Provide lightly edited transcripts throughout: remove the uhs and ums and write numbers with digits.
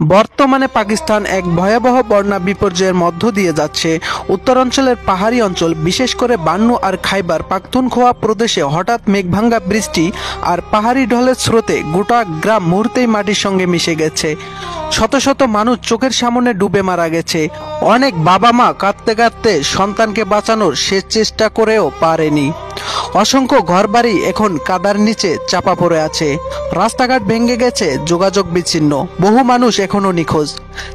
বর্তমানে পাকিস্তান এক ভয়াবহ বন্যা বিপর্যয়ের মধ্য দিয়ে যাচ্ছে। উত্তরাঞ্চলের পাহাড়ি অঞ্চল, বিশেষ করে বান্নু আর খাইবার পাখতুনখোয়া প্রদেশে হঠাৎ মেঘভাঙ্গা বৃষ্টি আর পাহাড়ি ঢলের স্রোতে গোটা গ্রাম মুহূর্তেই মাটির সঙ্গে মিশে গেছে। শত শত মানুষ চোখের সামনে ডুবে মারা গেছে। অনেক বাবা মা কাঁদতে কাঁদতে সন্তানকে বাঁচানোর শেষ চেষ্টা করেও পারেনি। অসংখ্য ঘরবাড়ি এখন কাদার নিচে চাপা পড়ে আছে। রাস্তাঘাট ভেঙে গেছে, যোগাযোগ বিচ্ছিন্ন। বহু মানুষ এখনো নিখোঁজ।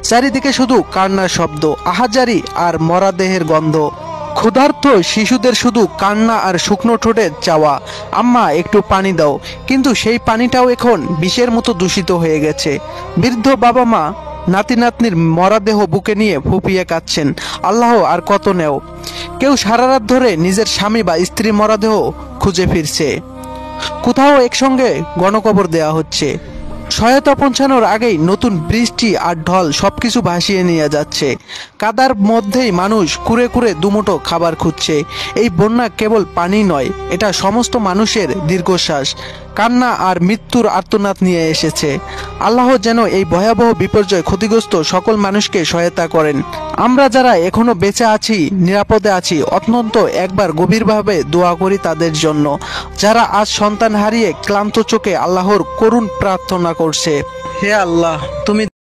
চারিদিকে শুধু কান্নার শব্দ, আহাজারি আর মরা দেহের গন্ধ। ক্ষুধার্ত শিশুদের শুধু কান্না আর শুকনো ঠোঁটের চাওয়া, আম্মা একটু পানি দাও। কিন্তু সেই পানিটাও এখন বিষের মতো দূষিত হয়ে গেছে। বৃদ্ধ বাবা মা নাতি নাতনির মরাদেহ বুকে নিয়ে ফুপিয়ে কাঁদছেন, আল্লাহ আর কত নেও। কেউ সারা রাত ধরে নিজের স্বামী বা স্ত্রীর মরাদেহ খুঁজে ফিরছে। কোথাও একসঙ্গে গণকবর দেয়া হচ্ছে। সহায়তা পৌঁছানোর আগেই নতুন বৃষ্টি আর ঢল সবকিছু ভাসিয়ে নিয়ে যাচ্ছে। কাদার মধ্যেই মানুষ কুরে কুরে দুমুঠো খাবার খুঁজছে। এই বন্যা কেবল পানি নয়, এটা সমস্ত মানুষের দীর্ঘশ্বাস, কান্না আর মৃত্যুর আর্তনাদ নিয়ে এসেছে। আল্লাহ যেন এই ভয়াবহ বিপর্যয় ক্ষতিগ্রস্ত সকল মানুষকে সহায়তা করেন। আমরা যারা এখনো বেঁচে আছি, নিরাপদে আছি, অত্যন্ত একবার গভীরভাবে দোয়া করি তাদের জন্য, যারা আজ সন্তান হারিয়ে ক্লান্ত চোখে আল্লাহর করুণ প্রার্থনা করছে। হে আল্লাহ, তুমি